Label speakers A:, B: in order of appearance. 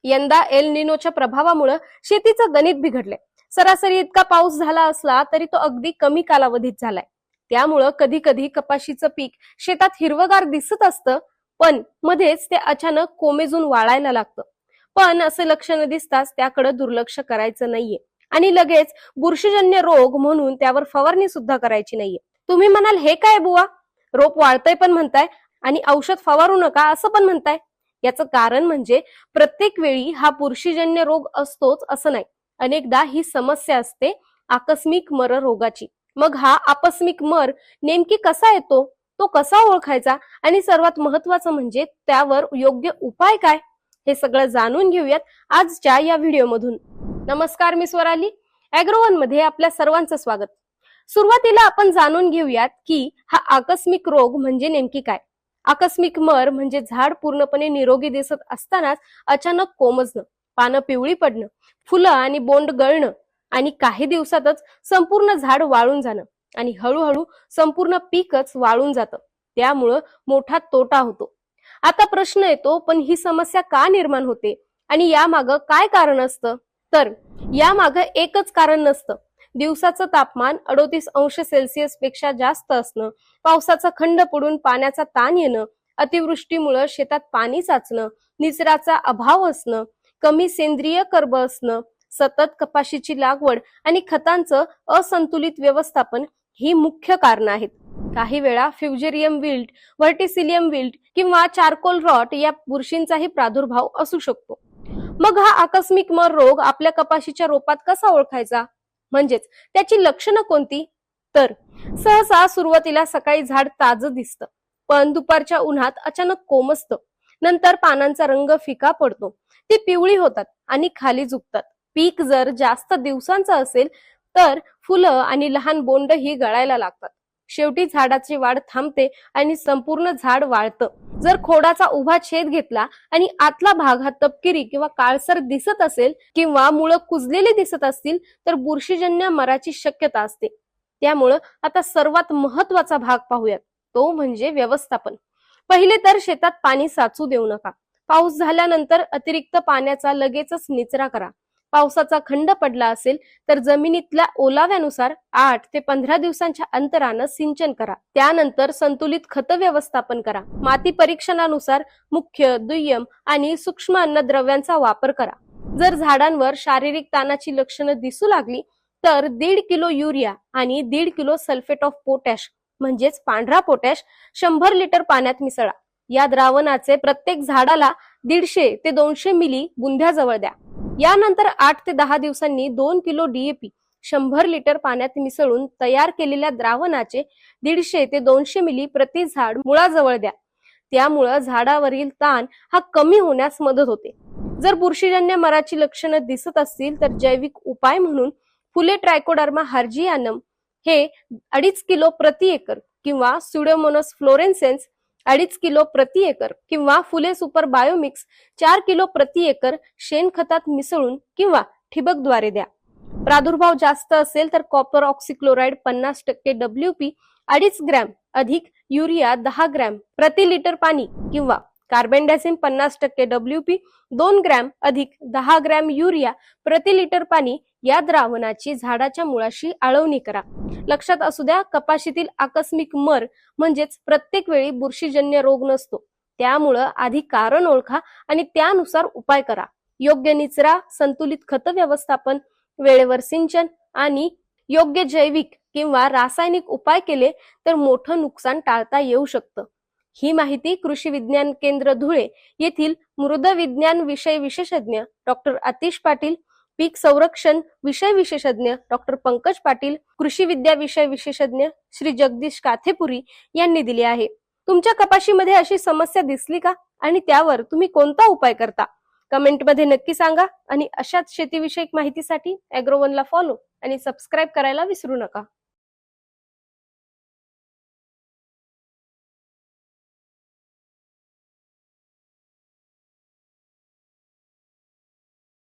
A: यंदा एल निनोच्या प्रभावामुळे शेतीचं गणित बिघडलंय. सरासरी इतका पाऊस झाला असला तरी तो अगदी कमी कालावधीत झालाय. त्यामुळं कधी कधी कपाशीचं पीक शेतात हिरवगार दिसत असतं, पण मध्येच ते अचानक कोमेजून वाळायला लागतं. पण असे लक्षण दिसताच त्याकडे दुर्लक्ष करायचं नाहीये आणि लगेच बुरशीजन्य रोग म्हणून त्यावर फवारणी सुद्धा करायची नाहीये. तुम्ही म्हणाल, हे काय बुवा, रोप वाळतंय पण म्हणताय आणि औषध फवारू नका असं पण म्हणताय. याचं कारण म्हणजे प्रत्येक वेळी हा बुरशीजन्य रोग असतोच असं नाही. अनेकदा ही समस्या असते आकस्मिक मर रोगाची. मग हा आकस्मिक मर नेमकी कसा येतो, तो कसा ओळखायचा आणि सर्वात महत्वाचं म्हणजे त्यावर योग्य उपाय काय, हे सगळं जाणून घेऊयात आजच्या या व्हिडिओमधून. नमस्कार, मी स्वराली. ॲग्रोवन मध्ये आपल्या सर्वांचं स्वागत. सुरुवातीला आपण जाणून घेऊयात की हा आकस्मिक रोग म्हणजे नेमकी काय. आकस्मिक मर म्हणजे झाड पूर्णपणे निरोगी दिसत असतानाच अचानक कोमजणं, पानं पिवळी पडणं, फुलं आणि बोंड गळणं आणि काही दिवसातच संपूर्ण झाड वाळून जाणं आणि हळूहळू संपूर्ण पीकच वाळून जातं. त्यामुळं मोठा तोटा होतो. आता प्रश्न येतो, पण ही समस्या का निर्माण होते आणि यामागं काय कारण असतं? तर यामागं एकच कारण नसतं. दिवसाचं तापमान 38 अंश सेल्सिअस पेक्षा जास्त असणं, पावसाचा खंड पडून पाण्याचा ताण येणं, अतिवृष्टीमुळे शेतात पाणी साचणं, निचराचा अभाव असणं, कमी सेंद्रिय कर्ब असणं, सतत कपाशीची लागवड आणि खतांचं असंतुलित व्यवस्थापन ही मुख्य कारण आहेत. काही वेळा फ्युजेरियम विल्ट, व्हर्टिसिलियम विल्ट किंवा चारकोल रॉट या बुरशींचाही प्रादुर्भाव असू शकतो. मग हा आकस्मिक मर रोग आपल्या कपाशीच्या रोपात कसा ओळखायचा, म्हणजेच त्याची लक्षणं कोणती? तर सहसा सुरुवातीला सकाळी झाड ताजं दिसतं, पण दुपारच्या उन्हात अचानक कोमजतं. नंतर पानांचा रंग फिका पडतो, ती पिवळी होतात आणि खाली झुकतात. पीक जर जास्त दिवसांचं असेल तर फुलं आणि लहान बोंड ही गळायला लागतात. शेवटी झाडाची वाढ थांबते आणि संपूर्ण झाड वाळतं. जर खोडाचा उभा छेद घेतला आणि आतला भाग हा तपकिरी किंवा काळसर दिसत असेल किंवा मुळं कुजलेली दिसत असतील तर बुरशीजन्य मराची शक्यता असते. त्यामुळं आता सर्वात महत्वाचा भाग पाहूयात, तो म्हणजे व्यवस्थापन. पहिले तर शेतात पाणी साचू देऊ नका. पाऊस झाल्यानंतर अतिरिक्त पाण्याचा लगेचच निचरा करा. पावसाचा खंड पडला असेल तर जमिनीतल्या ओलाव्यानुसार 8 ते 15 दिवसांच्या अंतरानं सिंचन करा. त्यानंतर संतुलित खत व्यवस्थापन करा. माती परीक्षणानुसार मुख्य, दुय्यम आणि सूक्ष्म अन्नद्रव्यांचा वापर करा. जर झाडांवर शारीरिक ताणाची लक्षणं दिसू लागली तर 1.5 किलो युरिया आणि 1.5 किलो सल्फेट ऑफ पोटॅश म्हणजेच पांढरा पोटॅश 100 लिटर पाण्यात मिसळा. या द्रावणाचे प्रत्येक झाडाला 150 ते 200 मिली बुंध्याजवळ द्या. यानंतर 8 ते 10 दिवसांनी 2 किलो DAP 100 लिटर पाण्यात मिसळून तयार केलेल्या द्रावणाचे 150 ते 200 मिली प्रति झाड मुळाजवळ द्या. त्यामुळं झाडावरील ताण हा कमी होण्यास मदत होते. जर बुरशीजन्य मराची लक्षणं दिसत असतील तर जैविक उपाय म्हणून फुले ट्रायकोडर्मा हार्जियानम हे 2.5 किलो प्रति एकर किंवा स्युडोमोनास फ्लोरेन्सेन्स 2.5 किलो प्रति एकर किंवा फुले सुपर बायोमिक्स 4 किलो प्रति एकर शेणखतात मिसळून किंवा ठिबकद्वारे द्या. प्रादुर्भाव जास्त असेल तर कॉपर ऑक्सिक्लोराइड 50% WP 2.5 ग्रॅम अधिक युरिया 10 ग्रॅम प्रति लिटर पाणी किंवा कार्बेंडाझिम 50% WP 2 ग्रॅम अधिक 10 ग्रॅम युरिया प्रति लिटर पाणी या द्रावणाची झाडाच्या मुळाशी आळवणी करा. लक्षात असू द्या, कपाशीतील आकस्मिक मर म्हणजेच प्रत्येक वेळी बुरशीजन्य रोग नसतो. त्यामुळं आधी कारण ओळखा आणि त्यानुसार उपाय करा. योग्य निचरा, संतुलित खत व्यवस्थापन, वेळेवर सिंचन आणि योग्य जैविक किंवा रासायनिक उपाय केले तर मोठं नुकसान टाळता येऊ शकतं. ही माहिती कृषी विज्ञान केंद्र धुळे येथील मृद विज्ञान विषय विशेषज्ञ डॉक्टर आतिश पाटील, पीक संरक्षण विषय विशेषज्ञ डॉक्टर पंकज पाटील, कृषी विद्या विषय विशेषज्ञ श्री जगदीश काथेपुरी यांनी दिली आहे. तुमच्या कपाशीमध्ये अशी समस्या दिसली का आणि त्यावर तुम्ही कोणता उपाय करता? कमेंटमध्ये नक्की सांगा आणि अशाच शेतीविषयक माहितीसाठी ॲग्रोवनला फॉलो आणि सबस्क्राईब करायला विसरू नका.